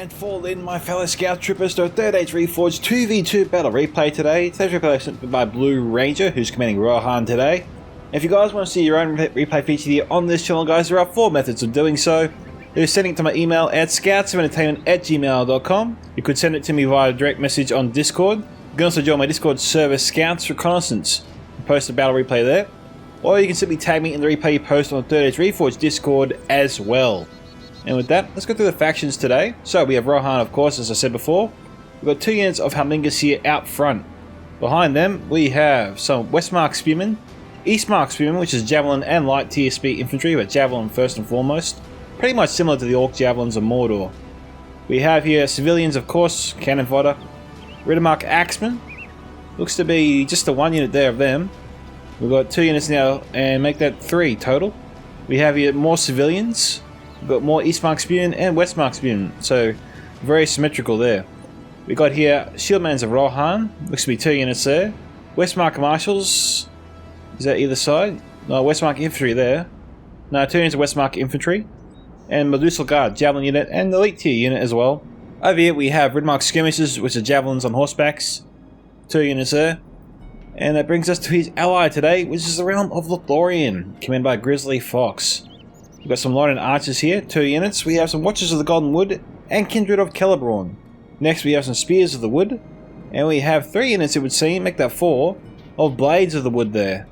And fall in, my fellow scout troopers, to a third age Reforged 2v2 battle replay today. Today's replay is sent by Blue Ranger, who's commanding Rohan today. If you guys want to see your own replay featured here on this channel, guys, there are 4 methods of doing so. There's sending it to my email at scoutsoфentertainment@gmail.com. You could send it to me via direct message on Discord. You can also join my Discord server, Scouts Reconnaissance, and post a battle replay there. Or you can simply tag me in the replay you post on the third age Reforged Discord as well. And with that, let's go through the factions today. So we have Rohan, of course, as I said before. We've got 2 units of Helmingas here out front. Behind them, we have some Westmark Spearmen, Eastmark Spearmen, which is Javelin and Light Tier Spear Infantry, but Javelin first and foremost. Pretty much similar to the Orc Javelins of Mordor. We have here civilians, of course, Cannon Fodder, Riddermark Axemen. Looks to be just the 1 unit there of them. We've got 2 units now, and make that 3 total. We have here more civilians. We've got more Eastmark Spearmen and Westmark Spearmen, so very symmetrical there. We got here Shieldmans of Rohan, looks to be 2 units there. Westmark Marshals, is that either side? No, Westmark Infantry there. No, 2 units of Westmark Infantry. And Medusa Guard, Javelin unit, and the Elite Tier unit as well. Over here we have Riddermark Skirmishers, which are Javelins on horsebacks. 2 units there. And that brings us to his ally today, which is the realm of Lothlorian, commanded by Grizzly Fox. We've got some Light and Archers here, 2 units. We have some Watchers of the Golden Wood and Kindred of Celeborn. Next we have some Spears of the Wood. And we have 3 units, it would seem, make that 4, of Blades of the Wood there.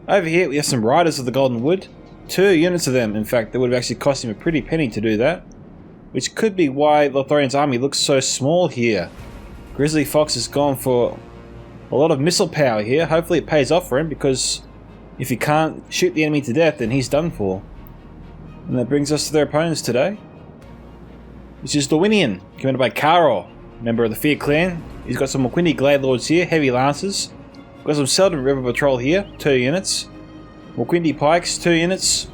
Over here we have some Riders of the Golden Wood. 2 units of them, in fact. That would have actually cost him a pretty penny to do that. Which could be why Lothlorian's army looks so small here. Grizzly Fox has gone for a lot of missile power here. Hopefully it pays off for him, because if he can't shoot the enemy to death, then he's done for. And that brings us to their opponents today, which is Dorwinion, commanded by Karo, member of the Fear Clan. He's got some Moquindi Glade Lords here, heavy lancers. We've got some Seldon River Patrol here, 2 units. Moquindi Pikes, 2 units.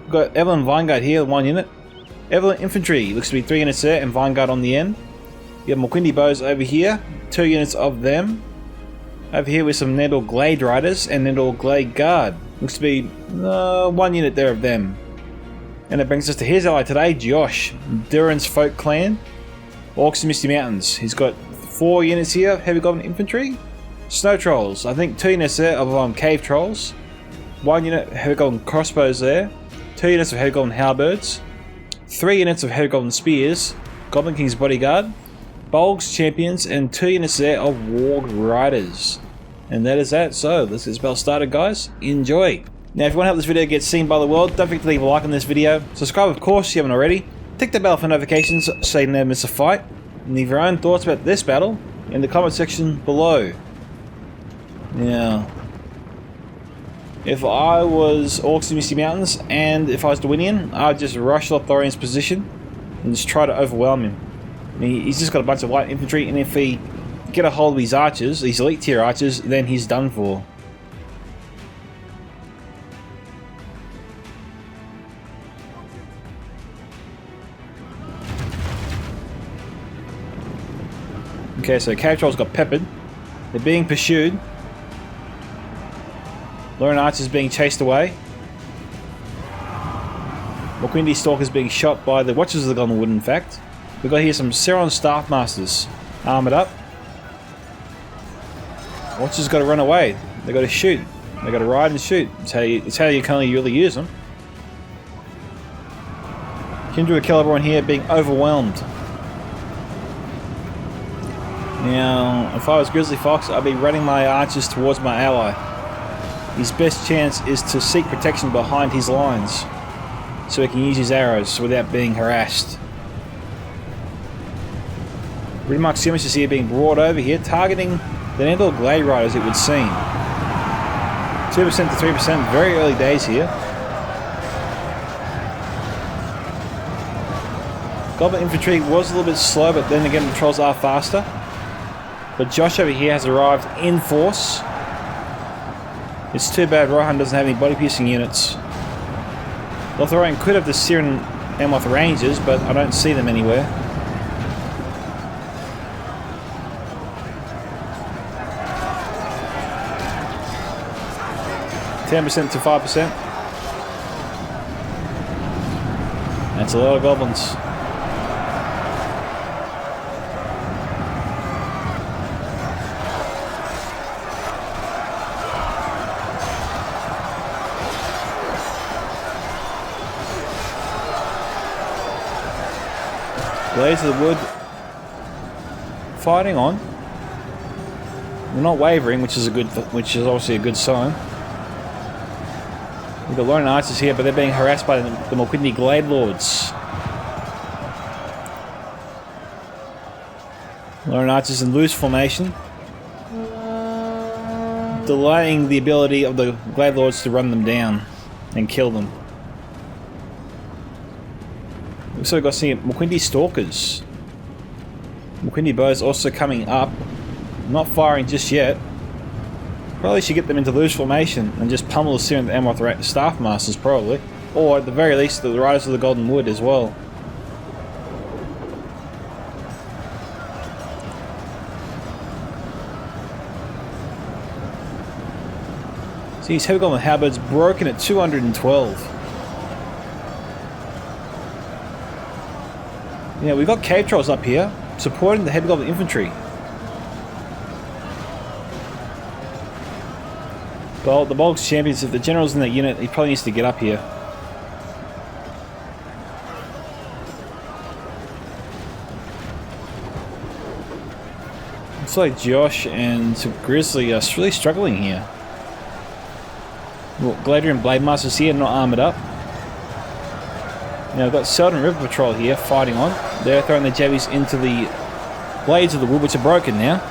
We've got Evelyn Vanguard here, 1 unit. Evelyn Infantry, looks to be 3 units there, and Vanguard on the end. You have Moquindi Bows over here, 2 units of them. Over here with some Nendor Glade Riders and Nendor Glade Guard. Looks to be 1 unit there of them. And that brings us to his ally today, Josh, Durin's Folk Clan, Orcs and Misty Mountains. He's got 4 units here of Heavy Goblin Infantry, Snow Trolls, I think 2 units there of Cave Trolls, 1 unit of Heavy Goblin Crossbows there, 2 units of Heavy Goblin Halberds, 3 units of Heavy Goblin Spears, Goblin King's Bodyguard, Bolgs Champions, and 2 units there of Warg Riders. And that is that, so let's get this battle started, guys. Enjoy! Now, if you want to help this video get seen by the world, don't forget to leave a like on this video. Subscribe, of course, if you haven't already. Tick the bell for notifications so you never miss a fight. And leave your own thoughts about this battle in the comment section below. Now, if I was Orcs and Misty Mountains, and if I was Dorwinion, I'd just rush Lothlorian's position and just try to overwhelm him. I mean, he's just got a bunch of light infantry, and if he get a hold of these archers, these elite tier archers, then he's done for. Okay, so Cave Trolls got peppered. They're being pursued. Lorien Archers being chased away. Moquindi Stalkers being shot by the Watchers of the Golden Wood, in fact. We've got here some Seron Staff Masters armoured up. Watchers got to run away. They got to shoot. They got to ride and shoot. It's how you can only really use them. Kindred of Celeborn here being overwhelmed. Now, if I was Grizzly Fox, I'd be running my archers towards my ally. His best chance is to seek protection behind his lines, so he can use his arrows without being harassed. Riddermark Skirmishers here being brought over here, targeting the Nendor Glade Riders, it would seem. 2% to 3%, very early days here. Goblin Infantry was a little bit slow, but then again the Trolls are faster. But Josh over here has arrived in force. It's too bad Rohan doesn't have any body-piercing units. Lothlorian could have the Siren Amoth Rangers, but I don't see them anywhere. %10 to 5%. That's a lot of goblins. Blades of the Wood fighting on. We're not wavering, which is obviously a good sign. We've got Lothlorian archers here, but they're being harassed by the Moquindi Glade Lords. Lothlorian archers in loose formation, delaying the ability of the Glade Lords to run them down and kill them. We've also got some Moquindi Stalkers. Moquindi bows also coming up. Not firing just yet. Probably should get them into loose formation and just pummel the Searing the Amoth Staff Masters, probably. Or at the very least, the Riders of the Golden Wood as well. See, these Heavy Golem Halberds broken at 212. Yeah, we've got Cave Trolls up here supporting the Heavy Golem Infantry. Well, the Bolg's champions, if the general's in that unit, he probably needs to get up here. Looks like Josh and Grizzly are really struggling here. Well, Gladiator and Blade Masters here, not armoured up. Now we've got Selden River Patrol here, fighting on. They're throwing their jabbies into the Blades of the Wood, which are broken now.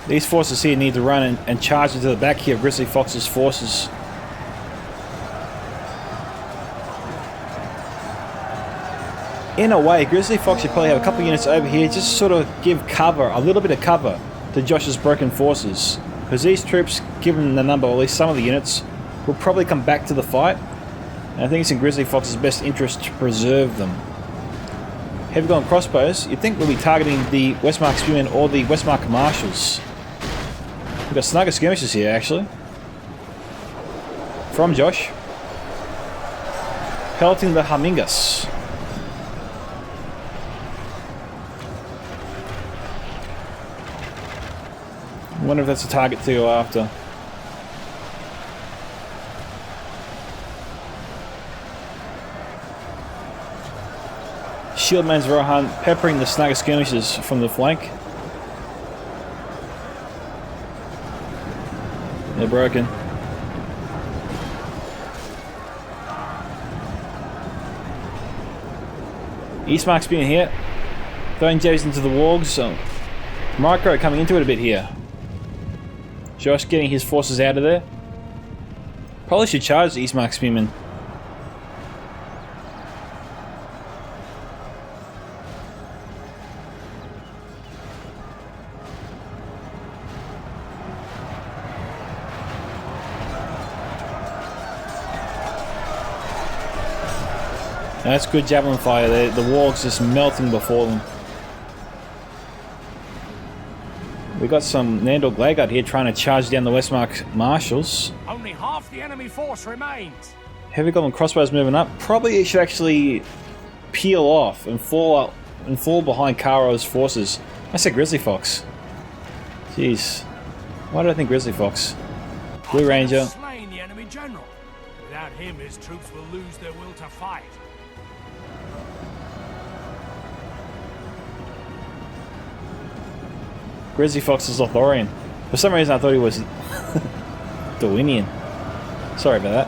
These forces here need to run and charge into the back here of Grizzly Fox's forces. In a way, Grizzly Fox should probably have a couple of units over here just to sort of give cover, a little bit of cover, to Josh's broken forces. Because these troops, given the number, or at least some of the units, will probably come back to the fight. And I think it's in Grizzly Fox's best interest to preserve them. Heavy Golem Crossbows, you'd think we'll be targeting the Westmark Spearmen or the Westmark Marshals. We've got Snugger Skirmishers here, actually. From Josh. Pelting the Hamingas. I wonder if that's a target to go after. Shieldman's Rohan peppering the Snugger Skirmishers from the flank. They're broken. Eastmark Spearman here. Throwing Jays into the wargs. Micro coming into it a bit here. Josh getting his forces out of there. Probably should charge the Eastmark Spearman. That's good javelin fire there. The wargs just melting before them. We got some Nandor Gladeguard here trying to charge down the Westmark Marshals. Only half the enemy force remains. Heavy Golem Crossbows moving up. Probably it should actually peel off and fall behind Karo's forces. I said Grizzly Fox. Jeez. Why did I think Grizzly Fox? Blue Ranger. Slain the enemy general. Without him, his troops will lose their will to fight. Grizzly Fox is Lothlorian. For some reason I thought he was Dorwinion. Sorry about that.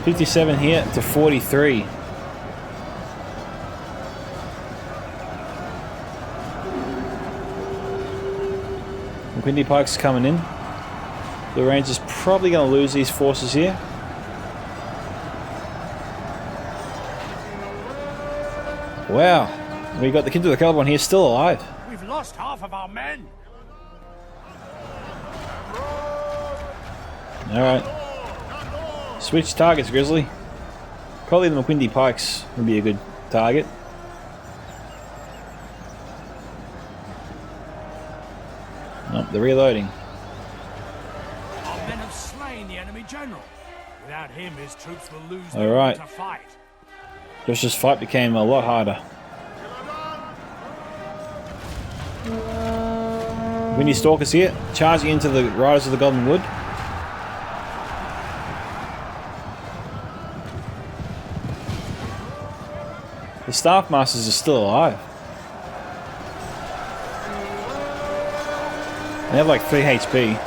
$57 here to 43. Windy Pike's coming in. The Ranger's probably going to lose these forces here. Wow, we got the Kid to the Caliban here still alive. We've lost half of our men. Alright. Switch targets, Grizzly. Probably the McQuindy Pikes would be a good target. Nope, they're reloading. Our men have slain the enemy general. Without him, his troops will lose their will to fight. Josh's fight became a lot harder. Windy Stalkers here, charging into the Riders of the Golden Wood. The Staff Masters are still alive. They have like 3 HP.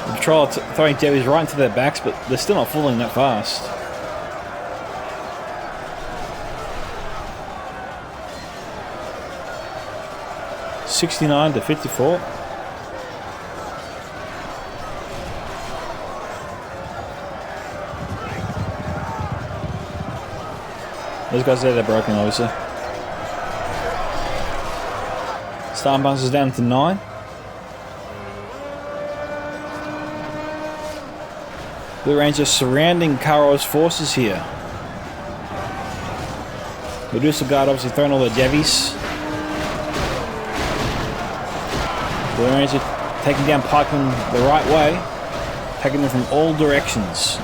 The Patrol are throwing jabbies right into their backs, but they're still not falling that fast. $69 to $54. Those guys there, they're broken, obviously. Starbucks is down to 9. Blue Rangers surrounding Karo's forces here. Medusa Guard obviously throwing all the jabbies. Blue Rangers taking down pikemen the right way, taking them from all directions.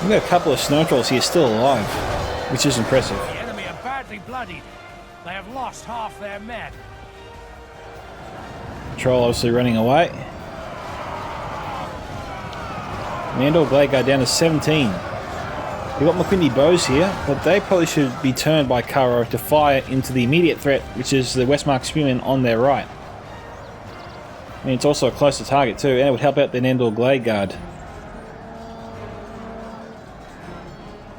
We've got a couple of snow trolls here still alive, which is impressive. The enemy are badly bloodied. They have lost half their men. Troll obviously running away. Mandor Blade Guard down to 17. We've got McQuindy bows here, but they probably should be turned by Karo to fire into the immediate threat, which is the Westmark Spearmen on their right. I mean, it's also a closer target too, and it would help out the Nandor Glade Guard.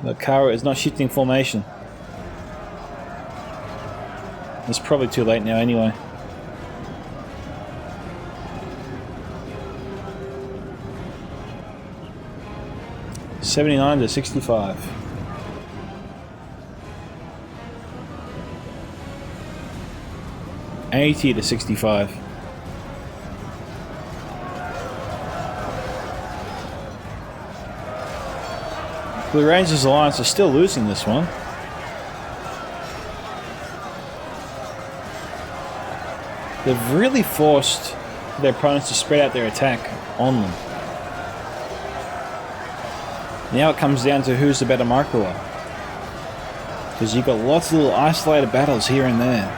But Karo is not shifting formation. It's probably too late now anyway. $79 to $65. $80 to $65. Blue Rangers Alliance are still losing this one. They've really forced their opponents to spread out their attack on them. Now it comes down to who's the better marker. Because you've got lots of little isolated battles here and there.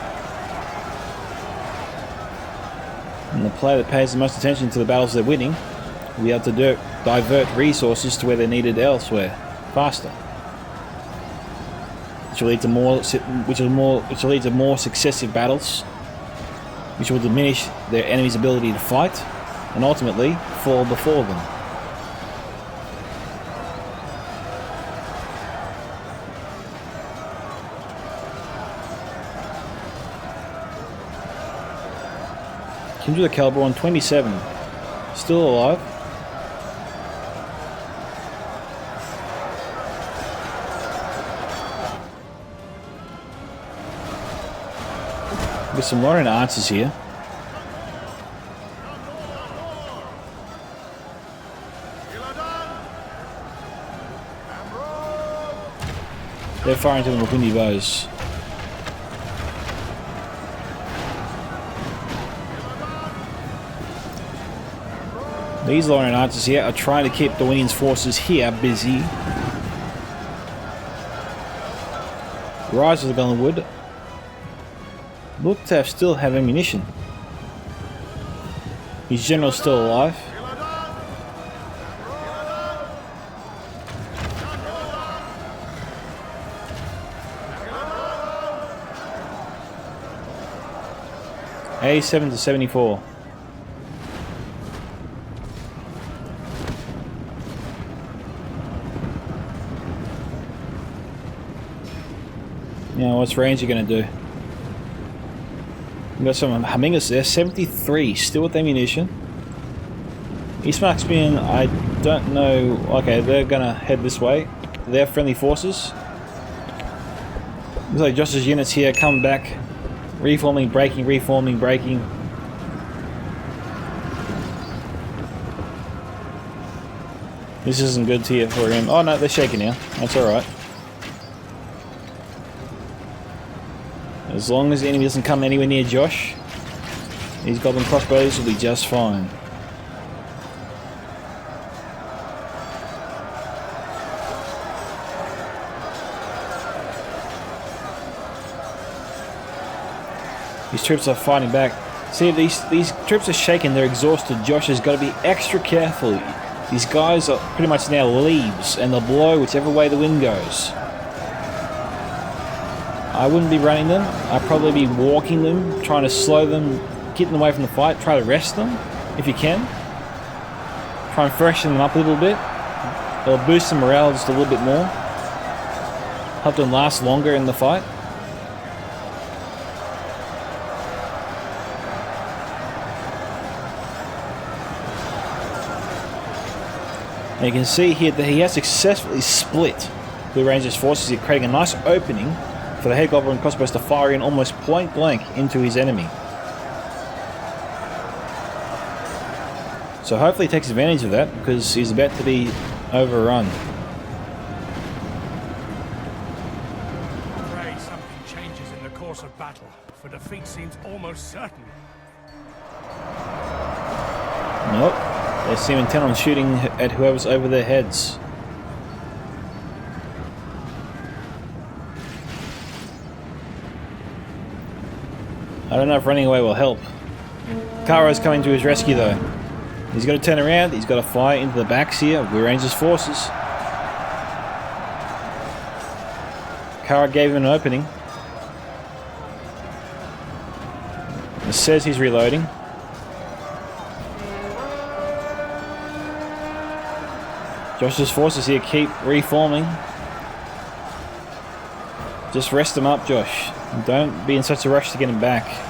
And the player that pays the most attention to the battles they're winning will be able to divert resources to where they're needed elsewhere faster. Which will lead to more successive battles, which will diminish their enemy's ability to fight and ultimately fall before them. Kindred of Caliber on 27. Still alive. With some Lothlorian answers here. They're firing to the McQuindy bows. These Lothlorian archers here are trying to keep Dorwinion's forces here busy. Rise of the Golden Wood look to still have ammunition. His general's still alive. $87 to $74. Now, what's Ranger going to do? We've got some Humingas there, 73, still with ammunition. East Marksmen, I don't know. Okay, they're going to head this way. They're friendly forces. Looks like Josh's units here come back. Reforming, breaking, reforming, breaking. This isn't good here for him. Oh no, they're shaking now. That's alright. As long as the enemy doesn't come anywhere near Josh, these goblin crossbows will be just fine. These troops are fighting back. See, these troops are shaken, they're exhausted. Josh has got to be extra careful. These guys are pretty much now leaves, and they'll blow whichever way the wind goes. I wouldn't be running them. I'd probably be walking them, trying to slow them, get them away from the fight, try to rest them, if you can. Try and freshen them up a little bit. It'll boost their morale just a little bit more. Help them last longer in the fight. And you can see here that he has successfully split the Ranger's forces here, creating a nice opening for the head goblin crossbows to fire in almost point blank into his enemy. So hopefully he takes advantage of that, because he's about to be overrun. Pray something changes in the course of battle, for defeat seems almost certain. Nope. They seem intent on shooting at whoever's over their heads. I don't know if running away will help. Karo's coming to his rescue though. He's got to turn around, he's got to fire into the backs here of the Ranger's forces. Karo gave him an opening. It says he's reloading. Josh's forces here keep reforming. Just rest them up, Josh. Don't be in such a rush to get him back.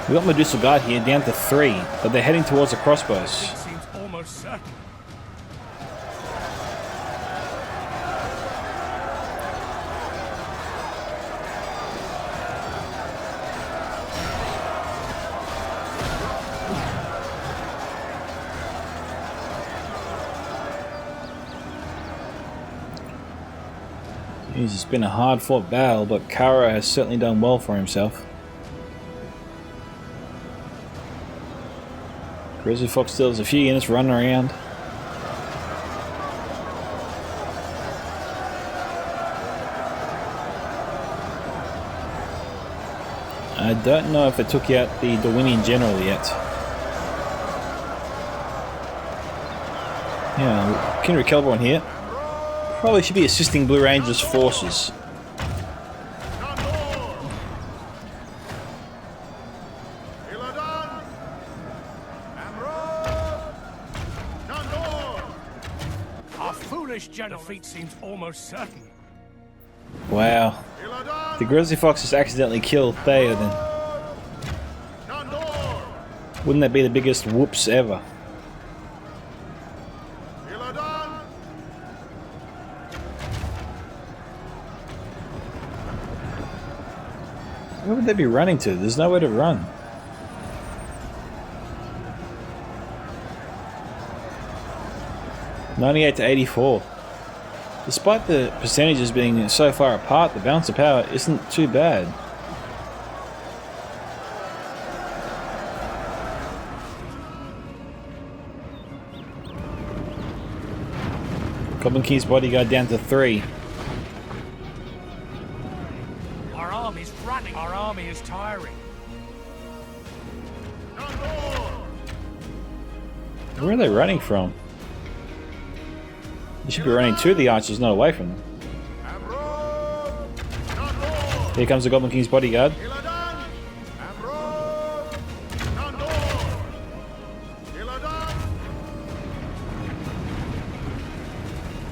We got Medusa Guard here down to 3, but they're heading towards the crossbows. It seems almost certain. Jeez, it's been a hard fought battle, but Karo has certainly done well for himself. Grizzly Fox still has a few units running around. I don't know if they took out the Dorwinion general yet. Yeah, Kindred Kelborn here. Probably should be assisting Blue Ranger's forces. Defeat seems almost certain. Wow. The Grizzly Fox has accidentally killed Thea then. Wouldn't that be the biggest whoops ever? Where would they be running to? There's nowhere to run. (98 to 84). Despite the percentages being so far apart, the balance of power isn't too bad. Goblin King's bodyguard down to 3. Our army's running. Our army is tiring. Where are they running from? They should be running to the archers, not away from them. Here comes the Goblin King's bodyguard.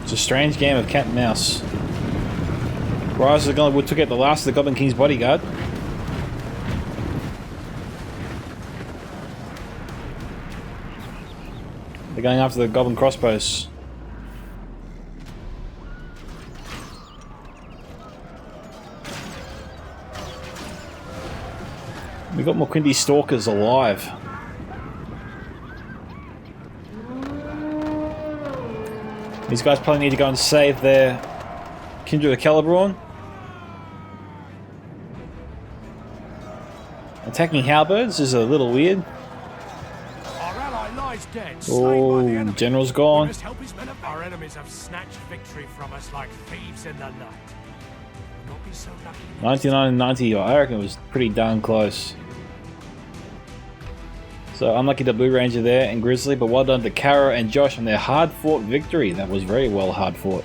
It's a strange game of cat and mouse. Rise of the Gauntlet Wood took out the last of the Goblin King's bodyguard. They're going after the Goblin crossbows. We got more Quinty Stalkers alive. These guys probably need to go and save their Kindred of Celebrawn. Attacking halberds is a little weird. Our ally lies dead, slain by the Oh, enemy. general's gone. We must help his men. Our enemies have snatched victory from us like thieves in the night. Do not be so lucky. 99 and 90, I reckon it was pretty darn close. So unlucky to Blue Ranger there and Grizzly, but well done to Karo and Josh on their hard-fought victory. That was very well hard-fought.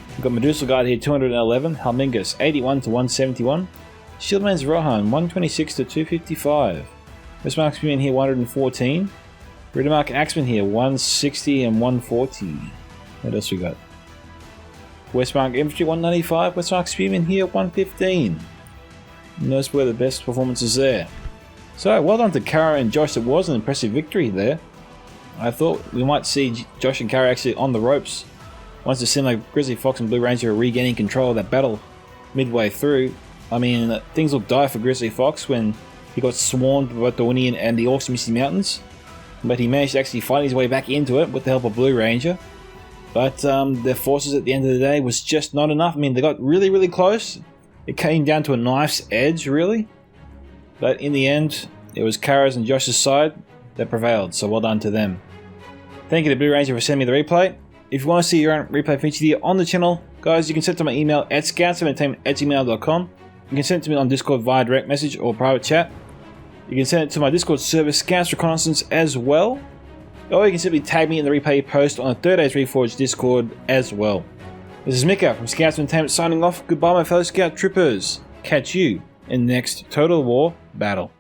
We've got Medusa Guard here 211, Helmingus 81 to 171, Shieldman's Rohan 126 to 255, Westmark Spearman here 114, Riddermark Axeman here 160 and 140. What else we got? Westmark Infantry 195, Westmark Spearman here 115. And those were the best performances there. So well done to Karo and Josh. It was an impressive victory there. I thought we might see Josh and Karo actually on the ropes once it seemed like Grizzly Fox and Blue Ranger were regaining control of that battle midway through. I mean, things looked dire for Grizzly Fox when he got swarmed by Dorwinion and the Orcs Misty Mountains, but he managed to actually fight his way back into it with the help of Blue Ranger. But their forces at the end of the day was just not enough. I mean, they got really, really close. It came down to a knife's edge, really. But in the end, it was Karo's and Josh's side that prevailed, so well done to them. Thank you to Blue Ranger for sending me the replay. If you want to see your own replay featured here on the channel, guys, you can send it to my email at scoutsentertainment@gmail.com. You can send it to me on Discord via direct message or private chat. You can send it to my Discord server, Scouts Reconnaissance, as well. Or you can simply tag me in the replay post on the Third Age Reforged Discord as well. This is Micka from Scouts Entertainment signing off. Goodbye, my fellow Scout Troopers. Catch you in the next Total War battle.